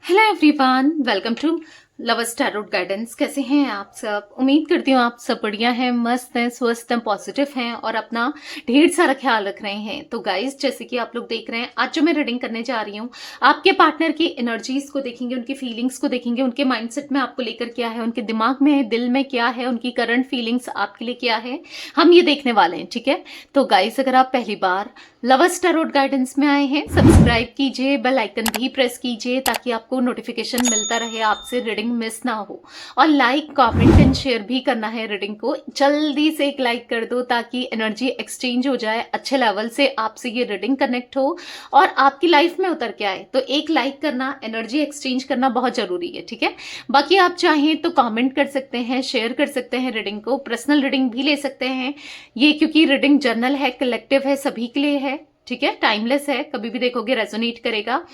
Hello everyone, welcome to lovers tarot guidance. कैसे हैं आप सब? उम्मीद करती हूँ आप सब बढ़िया हैं, मस्त हैं, स्वस्थ हैं, पॉजिटिव हैं और अपना ढेर सारा ख्याल रख रहे हैं। तो गाइस, जैसे कि आप लोग देख रहे हैं, आज जो मैं रीडिंग करने जा रही हूँ, आपके पार्टनर की एनर्जीज को देखेंगे, उनकी फीलिंग्स को देखेंगे, उनके माइंडसेट में आपको लेकर क्या है, उनके दिमाग में, दिल में क्या है, उनकी करंट फीलिंग्स आपके लिए क्या है, हम ये देखने वाले हैं। ठीक है? तो गाइस, अगर आप पहली बार लवर्स टैरोट गाइडेंस में आए हैं, सब्सक्राइब कीजिए, बेल आइकन भी प्रेस कीजिए ताकि आपको नोटिफिकेशन मिलता रहे, आपसे रीडिंग मिस ना हो। और लाइक, कमेंट एंड शेयर भी करना है। रीडिंग को जल्दी से एक लाइक कर दो ताकि एनर्जी एक्सचेंज हो जाए, अच्छे लेवल से आपसे ये रीडिंग कनेक्ट हो और आपकी लाइफ में उतर के आए। तो एक लाइक करना, एनर्जी एक्सचेंज करना बहुत जरूरी है। ठीक है? बाकी आप चाहें तो कमेंट कर सकते हैं, शेयर कर सकते हैं, रीडिंग को पर्सनल रीडिंग भी ले सकते हैं। ये क्योंकि रीडिंग जर्नल है, कलेक्टिव है, सभी के लिए है। ठीक है? टाइमलेस है, कभी भी देखोगे रेजोनेट करेगा।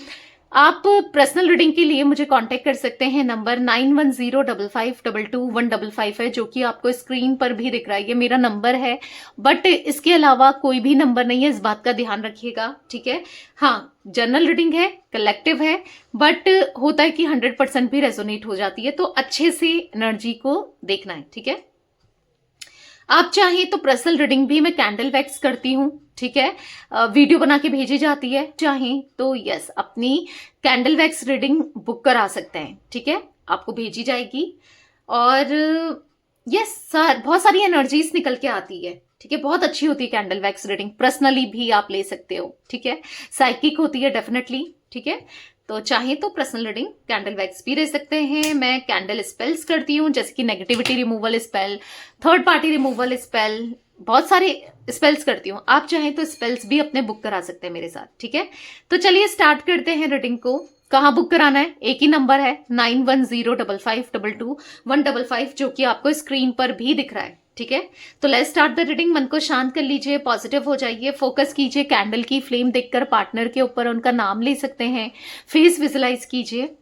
आप पर्सनल रीडिंग के लिए मुझे कांटेक्ट कर सकते हैं। नंबर 9105522155 है, जो कि आपको स्क्रीन पर भी दिख रहा है। ये मेरा नंबर है, बट इसके अलावा कोई भी नंबर नहीं है, इस बात का ध्यान रखिएगा। ठीक है? हाँ, जर्नल रीडिंग है, कलेक्टिव है, बट होता है कि 100% भी रेजोनेट हो जाती है, तो अच्छे से एनर्जी को देखना है। ठीक है? आप चाहें तो पर्सनल रीडिंग भी मैं कैंडल वैक्स करती हूँ। ठीक है? वीडियो बना के भेजी जाती है। चाहें तो यस, अपनी कैंडल वैक्स रीडिंग बुक करा सकते हैं। ठीक है? आपको भेजी जाएगी और यस सर, बहुत सारी एनर्जीज निकल के आती है। ठीक है? बहुत अच्छी होती है कैंडल वैक्स रीडिंग। पर्सनली भी आप ले सकते हो। ठीक है? साइकिक होती है डेफिनेटली। ठीक है? तो चाहे तो पर्सनल रीडिंग कैंडल वैक्स भी ले सकते हैं। मैं कैंडल स्पेल्स करती हूँ, जैसे कि negativity removal spell, third party removal spell, बहुत सारे स्पेल्स करती हूँ। आप चाहें तो स्पेल्स भी अपने बुक करा सकते हैं मेरे साथ। ठीक है? तो चलिए स्टार्ट करते हैं रीडिंग को। कहाँ बुक कराना है? एक ही नंबर है, 9105522155, जो कि आपको स्क्रीन पर भी दिख रहा है। ठीक है? तो लेट्स स्टार्ट द रीडिंग। मन को शांत कर लीजिए, पॉजिटिव हो जाइए, फोकस कीजिए कैंडल की फ्लेम देखकर पार्टनर के ऊपर। उनका नाम ले सकते हैं, फेस विजुलाइज कीजिए।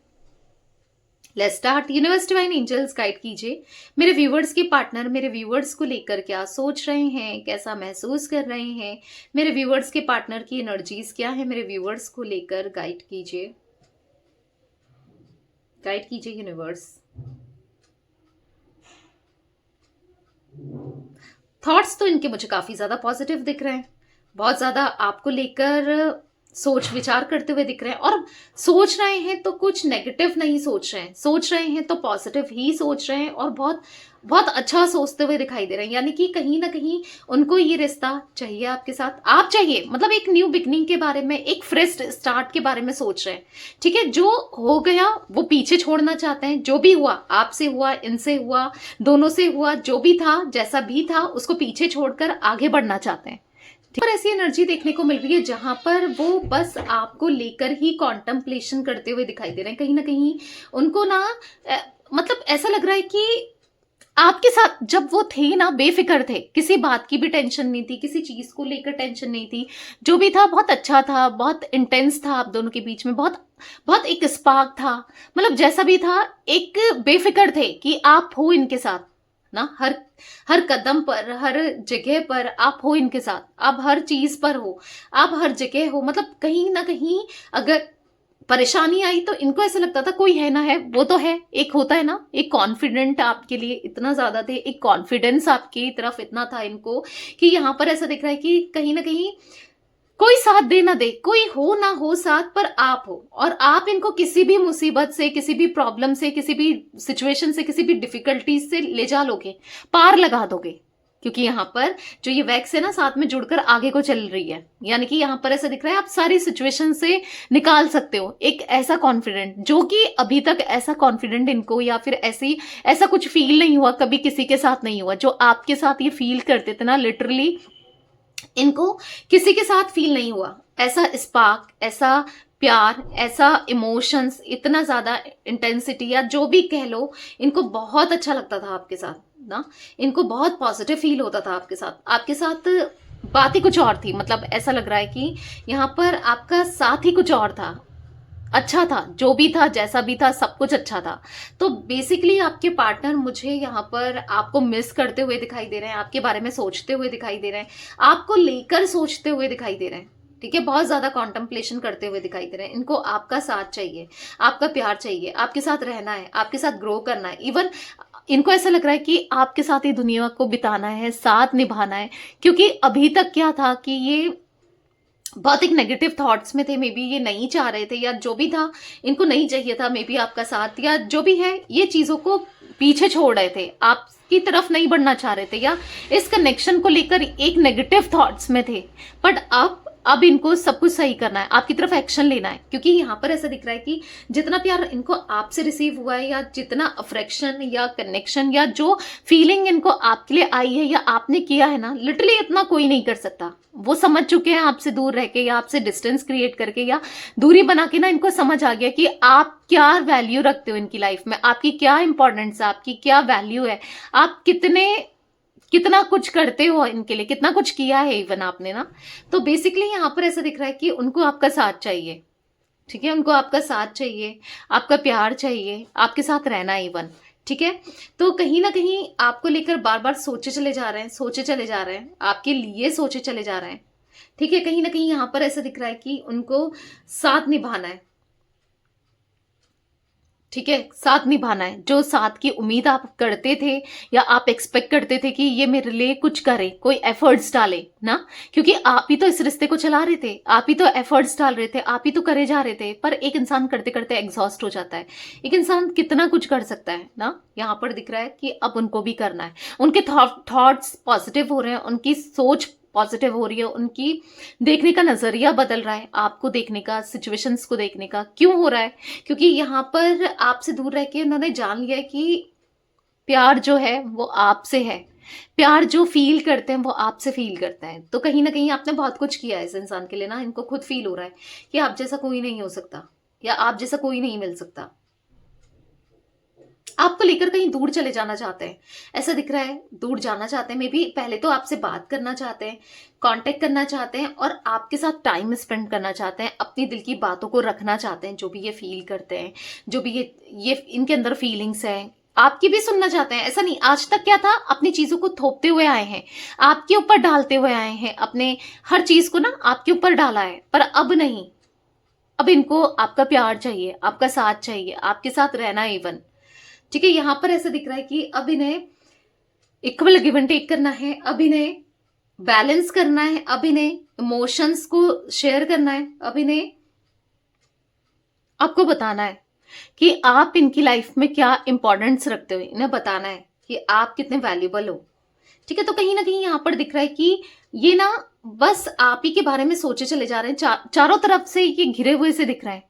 Let's start. Universe divine angels guide कीजिए मेरे व्यूवर्स के पार्टनर मेरे व्यूवर्स को लेकर क्या सोच रहे हैं, कैसा महसूस कर रहे हैं। मेरे व्यूवर्स के पार्टनर की एनर्जीज क्या है, मेरे व्यूवर्स को लेकर गाइड कीजिए, गाइड कीजिए यूनिवर्स। थॉट्स तो इनके मुझे काफी ज्यादा पॉजिटिव दिख रहे हैं, बहुत ज्यादा आपको लेकर सोच विचार करते हुए दिख रहे हैं। और सोच रहे हैं तो कुछ नेगेटिव नहीं सोच रहे हैं, सोच रहे हैं तो पॉजिटिव ही सोच रहे हैं और बहुत बहुत अच्छा सोचते हुए दिखाई दे रहे हैं। यानी कि कहीं ना कहीं उनको ये रिश्ता चाहिए आपके साथ। आप चाहिए मतलब एक न्यू बिगनिंग के बारे में, एक फ्रेश स्टार्ट के बारे में सोच रहे हैं। ठीक है? जो हो गया वो पीछे छोड़ना चाहते हैं। जो भी हुआ, आपसे हुआ, इनसे हुआ, दोनों से हुआ, जो भी था, जैसा भी था, उसको पीछे छोड़कर आगे बढ़ना चाहते हैं। पर ऐसी एनर्जी देखने को मिल रही है जहां पर वो बस आपको लेकर ही कॉन्टेम्पलेशन करते हुए दिखाई दे रहे हैं। कहीं ना कहीं उनको ना मतलब ऐसा लग रहा है कि आपके साथ जब वो थे ना, बेफिक्र थे, किसी बात की भी टेंशन नहीं थी, किसी चीज को लेकर टेंशन नहीं थी। जो भी था बहुत अच्छा था, बहुत इंटेंस था आप दोनों के बीच में, बहुत बहुत एक स्पार्क था। मतलब जैसा भी था, एक बेफिक्र थे कि आप हो इनके साथ ना। हर हर कदम पर, हर जगह पर आप हो इनके साथ, आप हर चीज पर हो, आप हर जगह हो। मतलब कहीं ना कहीं अगर परेशानी आई तो इनको ऐसा लगता था कोई है ना है, वो तो है। एक होता है ना, एक कॉन्फिडेंट आपके लिए इतना ज्यादा थे, एक कॉन्फिडेंस आपकी तरफ इतना था इनको कि यहाँ पर ऐसा दिख रहा है कि कहीं ना कहीं कोई साथ दे ना दे, कोई हो ना हो साथ, पर आप हो। और आप इनको किसी भी मुसीबत से, किसी भी प्रॉब्लम से, किसी भी सिचुएशन से, किसी भी डिफिकल्टीज से ले जा लोगे, पार लगा दोगे। क्योंकि यहाँ पर जो ये वैक्स है ना, साथ में जुड़कर आगे को चल रही है। यानी कि यहाँ पर ऐसा दिख रहा है आप सारी सिचुएशन से निकाल सकते हो। एक ऐसा कॉन्फिडेंट, जो कि अभी तक ऐसा कॉन्फिडेंट इनको या फिर ऐसा कुछ फील नहीं हुआ, कभी किसी के साथ नहीं हुआ जो आपके साथ ये फील करते थे ना। लिटरली इनको किसी के साथ फील नहीं हुआ ऐसा स्पार्क, ऐसा प्यार, ऐसा इमोशंस, इतना ज्यादा इंटेंसिटी या जो भी कह लो। इनको बहुत अच्छा लगता था आपके साथ ना, इनको बहुत पॉजिटिव फील होता था आपके साथ। आपके साथ बात ही कुछ और थी। मतलब ऐसा लग रहा है कि यहाँ पर आपका साथ ही कुछ और था, अच्छा था, जो भी था, जैसा भी था, सब कुछ अच्छा था। तो बेसिकली आपके पार्टनर मुझे यहाँ पर आपको मिस करते हुए दिखाई दे रहे हैं, आपके बारे में सोचते हुए दिखाई दे रहे हैं, आपको लेकर सोचते हुए दिखाई दे रहे हैं। ठीक है, बहुत ज्यादा कॉन्टेम्पलेशन करते हुए दिखाई दे रहे हैं। इनको आपका साथ चाहिए, आपका प्यार चाहिए, आपके साथ रहना है, आपके साथ ग्रो करना है। इवन इनको ऐसा लग रहा है कि आपके साथ ही दुनिया को बिताना है, साथ निभाना है। क्योंकि अभी तक क्या था कि ये बहुत एक नेगेटिव थॉट्स में थे, मे बी ये नहीं चाह रहे थे, या जो भी था इनको नहीं चाहिए था मे बी आपका साथ, या जो भी है ये चीजों को पीछे छोड़ रहे थे, आपकी तरफ नहीं बढ़ना चाह रहे थे, या इस कनेक्शन को लेकर एक नेगेटिव थॉट्स में थे। बट अब इनको सब कुछ सही करना है, आपकी तरफ एक्शन लेना है। क्योंकि यहाँ पर ऐसा दिख रहा है कि जितना प्यार इनको आपसे रिसीव हुआ है, या जितना अफेक्शन या कनेक्शन या जो फीलिंग इनको आपके लिए आई है या आपने किया है ना, लिटरली इतना कोई नहीं कर सकता। वो समझ चुके हैं आपसे दूर रह के, या आपसे डिस्टेंस क्रिएट करके, या दूरी बना के ना, इनको समझ आ गया कि आप क्या वैल्यू रखते हो इनकी लाइफ में, आपकी क्या इंपॉर्टेंस है, आपकी क्या वैल्यू है, आप कितना कुछ करते हो इनके लिए, कितना कुछ किया है इवन आपने ना। तो बेसिकली यहाँ पर ऐसा दिख रहा है कि उनको आपका साथ चाहिए। ठीक है, उनको आपका साथ चाहिए, आपका प्यार चाहिए, आपके साथ रहना इवन। ठीक है, तो कहीं ना कहीं आपको लेकर बार बार सोचे चले जा रहे हैं, सोचे चले जा रहे हैं, आपके लिए सोचे चले जा रहे हैं। ठीक है, कहीं ना कहीं यहाँ पर ऐसा दिख रहा है कि उनको साथ निभाना है। ठीक है, साथ निभाना है। जो साथ की उम्मीद आप करते थे या आप एक्सपेक्ट करते थे कि ये मेरे लिए कुछ करे, कोई एफर्ट्स डाले ना, क्योंकि आप ही तो इस रिश्ते को चला रहे थे, आप ही तो एफर्ट्स डाल रहे थे, आप ही तो करे जा रहे थे। पर एक इंसान करते करते एग्जॉस्ट हो जाता है। एक इंसान कितना कुछ कर सकता है ना। यहाँ पर दिख रहा है कि अब उनको भी करना है। उनके थॉट्स पॉजिटिव हो रहे हैं, उनकी सोच पॉजिटिव हो रही है, उनकी देखने का नजरिया बदल रहा है, आपको देखने का, सिचुएशंस को देखने का। क्यों हो रहा है? क्योंकि यहाँ पर आपसे दूर रह के उन्होंने जान लिया कि प्यार जो है वो आपसे है, प्यार जो फील करते हैं वो आपसे फील करते हैं। तो कहीं ना कहीं आपने बहुत कुछ किया है इस इंसान के लिए ना। इनको खुद फील हो रहा है कि आप जैसा कोई नहीं हो सकता, या आप जैसा कोई नहीं मिल सकता। आपको लेकर कहीं दूर चले जाना चाहते हैं, ऐसा दिख रहा है। दूर जाना चाहते हैं, मे बी पहले तो आपसे बात करना चाहते हैं, कांटेक्ट करना चाहते हैं, और आपके साथ टाइम स्पेंड करना चाहते हैं, अपनी दिल की बातों को रखना चाहते हैं, जो भी ये फील करते हैं, जो भी ये इनके अंदर फीलिंग्स हैं, आपकी भी सुनना चाहते हैं। ऐसा नहीं, आज तक क्या था, अपनी चीजों को थोपते हुए आए हैं, आपके ऊपर डालते हुए आए हैं, अपने हर चीज को ना आपके ऊपर डाला है। पर अब नहीं, अब इनको आपका प्यार चाहिए, आपका साथ चाहिए, आपके साथ रहना इवन। ठीक है, यहां पर ऐसा दिख रहा है कि अब इन्हें इक्वल गिव एंड टेक करना है, अब इन्हें बैलेंस करना है, अब इन्हें इमोशंस को शेयर करना है, अब इन्हें आपको बताना है कि आप इनकी लाइफ में क्या इंपॉर्टेंस रखते हो। इन्हें बताना है कि आप कितने वैल्यूबल हो। ठीक है, तो कहीं ना कहीं यहां पर दिख रहा है कि ये ना बस आप ही के बारे में सोचे चले जा रहे हैं। चारों तरफ से ये घिरे हुए से दिख रहे हैं,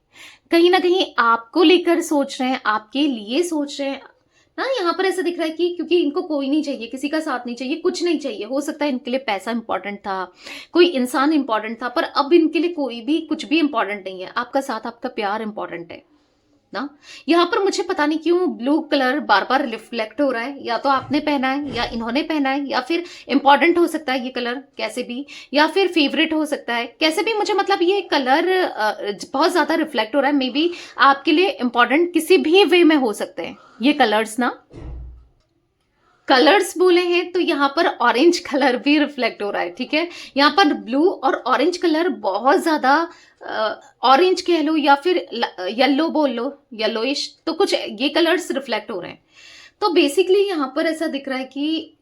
कहीं ना कहीं आपको लेकर सोच रहे हैं, आपके लिए सोच रहे हैं ना। यहाँ पर ऐसा दिख रहा है कि क्योंकि इनको कोई नहीं चाहिए, किसी का साथ नहीं चाहिए, कुछ नहीं चाहिए। हो सकता है इनके लिए पैसा इंपॉर्टेंट था, कोई इंसान इंपॉर्टेंट था, पर अब इनके लिए कोई भी कुछ भी इंपॉर्टेंट नहीं है। आपका साथ, आपका प्यार इंपॉर्टेंट है ना। यहाँ पर मुझे पता नहीं क्यों ब्लू कलर बार बार रिफ्लेक्ट हो रहा है, या तो आपने पहना है या इन्होंने पहना है, या फिर इंपॉर्टेंट हो सकता है ये कलर कैसे भी, या फिर फेवरेट हो सकता है कैसे भी। मुझे मतलब ये कलर बहुत ज्यादा रिफ्लेक्ट हो रहा है। मे बी आपके लिए इंपॉर्टेंट किसी भी वे में हो सकते हैं ये कलर्स ना। कलर्स बोले हैं तो यहाँ पर ऑरेंज कलर भी रिफ्लेक्ट हो रहा है। ठीक है, यहाँ पर ब्लू और ऑरेंज कलर बहुत ज्यादा, ऑरेंज कह लो या फिर येलो बोल लो, येलोइश, तो कुछ ये कलर्स रिफ्लेक्ट हो रहे हैं। तो बेसिकली यहाँ पर ऐसा दिख रहा है कि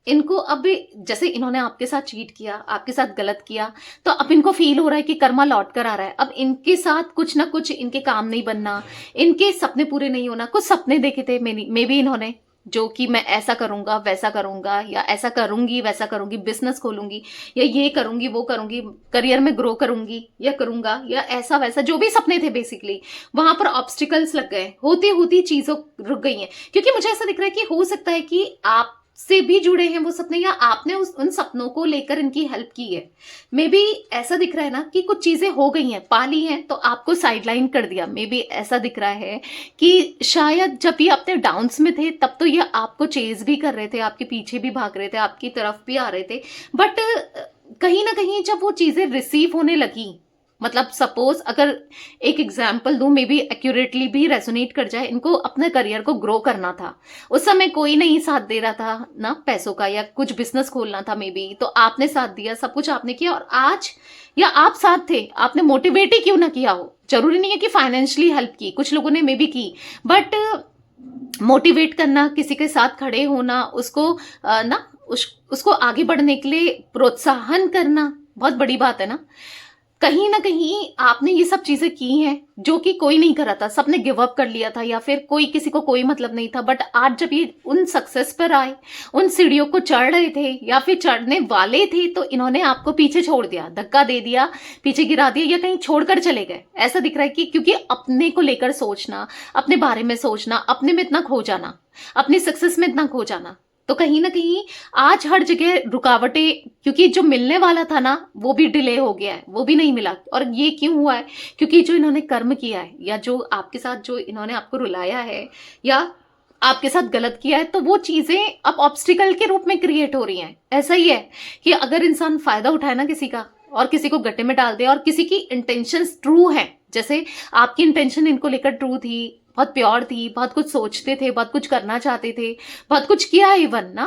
इनको अब जैसे इन्होंने आपके साथ चीट किया, आपके साथ गलत किया, तो अब इनको फील हो रहा है कि कर्मा लौट कर आ रहा है। अब इनके साथ कुछ ना कुछ, इनके काम नहीं बनना, इनके सपने पूरे नहीं होना। कुछ सपने देखे थे मे बी इन्होंने, जो कि मैं ऐसा करूंगा, वैसा करूंगा, या ऐसा करूंगी, वैसा करूंगी, बिजनेस खोलूंगी, या ये करूंगी, वो करूंगी, करियर में ग्रो करूंगी, या करूंगा, या ऐसा वैसा, जो भी सपने थे बेसिकली, वहां पर ऑब्स्टिकल्स लग गए, होती होती चीजों रुक गई हैं। क्योंकि मुझे ऐसा दिख रहा है कि हो सकता है कि आप से भी जुड़े हैं वो सपने, या आपने उन सपनों को लेकर इनकी हेल्प की है। मे बी ऐसा दिख रहा है ना कि कुछ चीजें हो गई हैं, पाली हैं, तो आपको साइडलाइन कर दिया। मे बी ऐसा दिख रहा है कि शायद जब ये अपने डाउन्स में थे तब तो ये आपको चेज भी कर रहे थे, आपके पीछे भी भाग रहे थे, आपकी तरफ भी आ रहे थे। बट कहीं ना कहीं जब वो चीजें रिसीव होने लगी, मतलब सपोज अगर एक एग्जाम्पल दूं, मे बी एक्यूरेटली भी रेजोनेट कर जाए, इनको अपने करियर को ग्रो करना था। उस समय कोई नहीं साथ दे रहा था ना पैसों का, या कुछ बिजनेस खोलना था मे बी, तो आपने साथ दिया, सब कुछ आपने किया, और आज या आप साथ थे, आपने मोटिवेट ही क्यों ना किया हो। जरूरी नहीं है कि फाइनेंशियली हेल्प की, कुछ लोगों ने मे बी की, बट मोटिवेट करना, किसी के साथ खड़े होना, उसको उसको आगे बढ़ने के लिए प्रोत्साहन करना बहुत बड़ी बात है ना। कहीं ना कहीं आपने ये सब चीजें की हैं जो कि कोई नहीं कर रहा था, सबने गिव अप कर लिया था, या फिर कोई किसी को कोई मतलब नहीं था, बट आज जब ये उन सक्सेस पर आए, उन सीढ़ियों को चढ़ रहे थे या फिर चढ़ने वाले थे, तो इन्होंने आपको पीछे छोड़ दिया, धक्का दे दिया, पीछे गिरा दिया, या कहीं छोड़कर चले गए। ऐसा दिख रहा है कि क्योंकि अपने को लेकर सोचना, अपने बारे में सोचना, अपने में इतना खो जाना, अपनी सक्सेस में इतना खो जाना, तो कहीं ना कहीं आज हर जगह रुकावटें, क्योंकि जो मिलने वाला था ना वो भी डिले हो गया है, वो भी नहीं मिला। और ये क्यों हुआ है? क्योंकि जो इन्होंने कर्म किया है, या जो आपके साथ जो इन्होंने आपको रुलाया है, या आपके साथ गलत किया है, तो वो चीजें अब ऑब्स्टिकल के रूप में क्रिएट हो रही हैं। ऐसा ही है कि अगर इंसान फायदा उठाए ना किसी का, और किसी को गड्ढे में डाल दे, और किसी की इंटेंशंस ट्रू है, जैसे आपकी इंटेंशन इनको लेकर ट्रू थी, बहुत प्योर थी, बहुत कुछ सोचते थे, बहुत कुछ करना चाहते थे, बहुत कुछ किया इवन ना,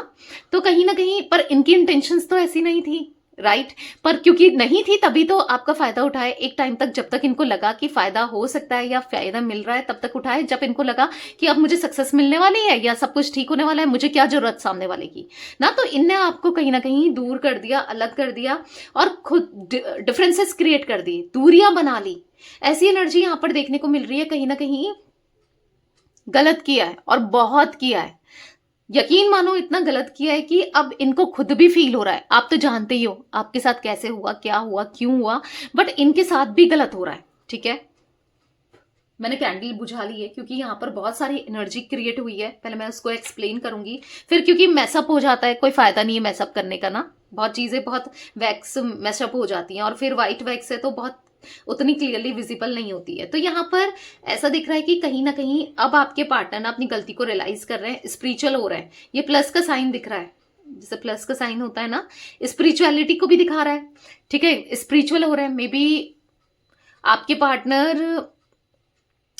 तो कहीं ना कहीं पर इनकी इंटेंशंस तो ऐसी नहीं थी, राइट। पर क्योंकि नहीं थी तभी तो आपका फायदा उठाए एक टाइम तक, जब तक इनको लगा कि फायदा हो सकता है या फायदा मिल रहा है तब तक उठाए, जब इनको लगा कि अब मुझे सक्सेस मिलने वाली है या सब कुछ ठीक होने वाला है, मुझे क्या जरूरत सामने वाले की ना। तो इनने आपको कहीं ना कहीं दूर कर दिया, अलग कर दिया, और खुद डिफरेंसेस क्रिएट कर दिए, दूरियां बना ली। ऐसी एनर्जी यहां पर देखने को मिल रही है। कहीं ना कहीं गलत किया है, और बहुत किया है, यकीन मानो इतना गलत किया है कि अब इनको खुद भी फील हो रहा है। आप तो जानते ही हो आपके साथ कैसे हुआ, क्या हुआ, क्यों हुआ, बट इनके साथ भी गलत हो रहा है। ठीक है, मैंने कैंडल बुझा ली है क्योंकि यहाँ पर बहुत सारी एनर्जी क्रिएट हुई है। पहले मैं उसको एक्सप्लेन करूंगी, फिर क्योंकि मैसअप हो जाता है, कोई फायदा नहीं है मैसअप करने का ना, बहुत चीजें बहुत वैक्स मैसअप हो जाती हैं, और फिर व्हाइट वैक्स है तो बहुत उतनी क्लियरली विजिबल नहीं होती है। तो यहाँ पर ऐसा दिख रहा है कि कहीं ना कहीं अब आपके पार्टनर अपनी गलती को रियलाइज कर रहे हैं, स्पिरिचुअल हो रहे हैं। ये प्लस का साइन दिख रहा है, जैसे प्लस का साइन होता है ना, स्पिरिचुअलिटी को भी दिखा रहा है। ठीक है, स्पिरिचुअल हो रहे हैं। मे बी आपके पार्टनर,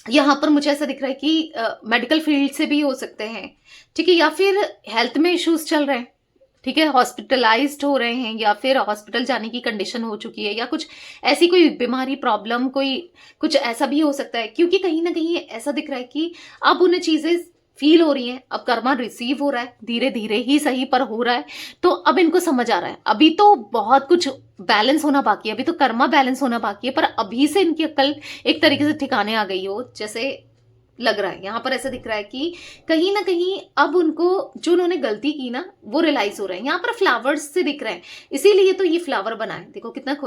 यहाँ पर मुझे ऐसा दिख रहा है कि मेडिकल फील्ड से भी हो सकते हैं, ठीक है, या फिर हेल्थ में इश्यूज चल रहे हैं, ठीक है, हॉस्पिटलाइज्ड हो रहे हैं, या फिर हॉस्पिटल जाने की कंडीशन हो चुकी है, या कुछ ऐसी कोई बीमारी, प्रॉब्लम, कोई कुछ ऐसा भी हो सकता है। क्योंकि कहीं ना कहीं ऐसा दिख रहा है कि अब उन्हें चीजें फील हो रही हैं, अब कर्मा रिसीव हो रहा है, धीरे धीरे ही सही पर हो रहा है। तो अब इनको समझ आ रहा है, अभी तो बहुत कुछ बैलेंस होना बाकी है, अभी तो कर्मा बैलेंस होना बाकी है, पर अभी से इनकी अक्ल एक तरीके से ठिकाने आ गई हो जैसे लग रहा है। यहाँ पर ऐसा दिख रहा है कि कहीं ना कहीं अब उनको जो उन्होंने गलती की ना वो रियलाइज हो रहे हैं। यहाँ पर फ्लावर्स से दिख रहे हैं, इसीलिए तो ये फ्लावर बना है। देखो कितना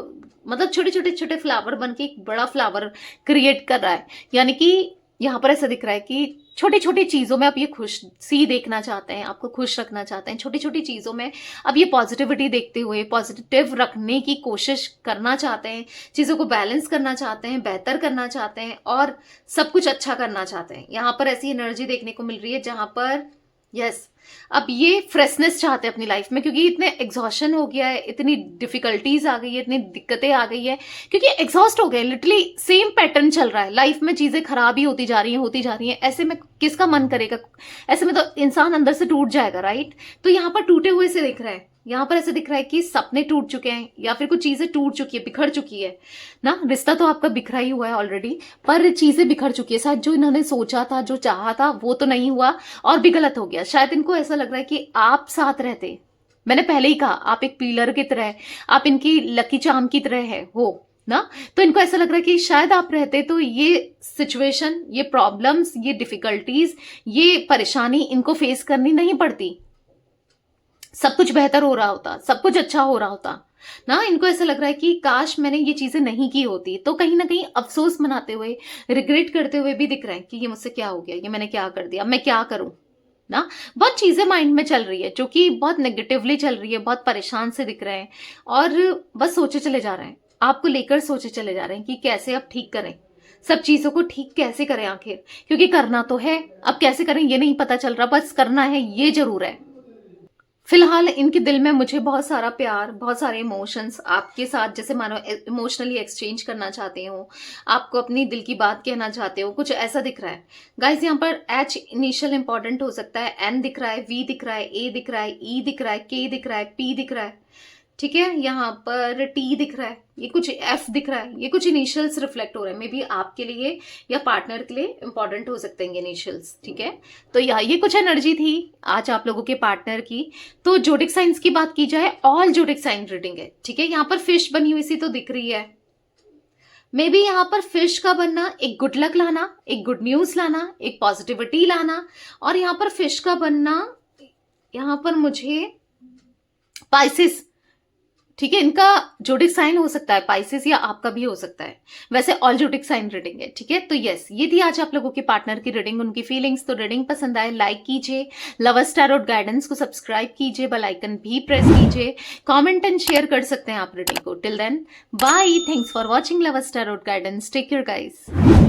मतलब छोटे छोटे छोटे फ्लावर बन के एक बड़ा फ्लावर क्रिएट कर रहा है। यानी कि यहाँ पर ऐसा दिख रहा है कि छोटी छोटी चीजों में आप ये खुशी देखना चाहते हैं, आपको खुश रखना चाहते हैं, छोटी छोटी चीजों में अब ये पॉजिटिविटी देखते हुए पॉजिटिव रखने की कोशिश करना चाहते हैं, चीजों को बैलेंस करना चाहते हैं, बेहतर करना चाहते हैं, और सब कुछ अच्छा करना चाहते हैं। यहाँ पर ऐसी एनर्जी देखने को मिल रही है जहां पर यस अब ये फ्रेशनेस चाहते हैं अपनी लाइफ में, क्योंकि इतने एग्जॉशन हो गया है, इतनी डिफिकल्टीज आ गई है, इतनी दिक्कतें आ गई है, क्योंकि एग्जॉस्ट हो गए। लिटरली सेम पैटर्न चल रहा है लाइफ में, चीजें खराब ही होती जा रही हैं, होती जा रही हैं। ऐसे में किसका मन करेगा? ऐसे में तो इंसान अंदर से टूट जाएगा, राइट। तो यहाँ पर टूटे हुए से दिख रहा है, यहाँ पर ऐसे दिख रहा है कि सपने टूट चुके हैं, या फिर कुछ चीजें टूट चुकी है, बिखर चुकी है ना। रिश्ता तो आपका बिखरा ही हुआ है ऑलरेडी, पर चीजें बिखर चुकी है। शायद जो इन्होंने सोचा था, जो चाहा था, वो तो नहीं हुआ और भी गलत हो गया। शायद इनको ऐसा लग रहा है कि आप साथ रहते, मैंने पहले ही कहा आप एक पिलर की तरह, आप इनकी लकी चार्म की तरह है हो ना। तो इनको ऐसा लग रहा है कि शायद आप रहते तो ये सिचुएशन, ये प्रॉब्लम्स, ये डिफिकल्टीज, ये परेशानी इनको फेस करनी नहीं पड़ती, सब कुछ बेहतर हो रहा होता, सब कुछ अच्छा हो रहा होता ना। इनको ऐसा लग रहा है कि काश मैंने ये चीजें नहीं की होती। तो कहीं ना कहीं अफसोस मनाते हुए, रिग्रेट करते हुए भी दिख रहे हैं कि ये मुझसे क्या हो गया, ये मैंने क्या कर दिया, मैं क्या करूं ना। बहुत चीजें माइंड में चल रही है जो कि बहुत नेगेटिवली चल रही है, बहुत परेशान से दिख रहे हैं, और बस सोचे चले जा रहे हैं, आपको लेकर सोचे चले जा रहे हैं कि कैसे अब ठीक करें, सब चीजों को ठीक कैसे करें आखिर। क्योंकि करना तो है, अब कैसे करें ये नहीं पता चल रहा, बस करना है ये जरूर है। फिलहाल इनके दिल में मुझे बहुत सारा प्यार, बहुत सारे इमोशंस आपके साथ जैसे मानो इमोशनली एक्सचेंज करना चाहते हो, आपको अपनी दिल की बात कहना चाहते हो, कुछ ऐसा दिख रहा है। गाइस यहाँ पर एच इनिशियल इंपॉर्टेंट हो सकता है, एन दिख रहा है, वी दिख रहा है, ए दिख रहा है, ई दिख रहा है, के दिख रहा है, पी दिख रहा है, ठीक है, यहाँ पर टी दिख रहा है, ये कुछ एफ दिख रहा है, ये कुछ इनिशियल्स रिफ्लेक्ट हो रहे हैं। मे बी आपके लिए या पार्टनर के लिए इंपॉर्टेंट हो सकते हैं इनिशियल्स, ठीक है। तो ये कुछ एनर्जी थी आज आप लोगों के पार्टनर की। तो जोडिक साइंस की बात की जाए, ऑल जोडिक साइन रीडिंग है, ठीक है। यहाँ पर फिश बनी हुई सी तो दिख रही है, मे बी यहाँ पर फिश का बनना एक गुड लक लाना, एक गुड न्यूज लाना, एक पॉजिटिविटी लाना, और यहाँ पर फिश का बनना यहाँ पर मुझे पाइसिस, ठीक है, इनका जोडिक साइन हो सकता है पाइसेस या आपका भी हो सकता है। वैसे ऑल जोडिक साइन रीडिंग है, ठीक है। तो यस, ये थी आज आप लोगों के पार्टनर की रीडिंग, उनकी फीलिंग्स। तो रीडिंग पसंद आए लाइक कीजिए, लवर्स टैरोट गाइडेंस को सब्सक्राइब कीजिए, बेल आइकन भी प्रेस कीजिए, कमेंट एंड शेयर कर सकते हैं आप रीडिंग को। Till then bye, thanks for watching lovers tarot guidance, take care guys.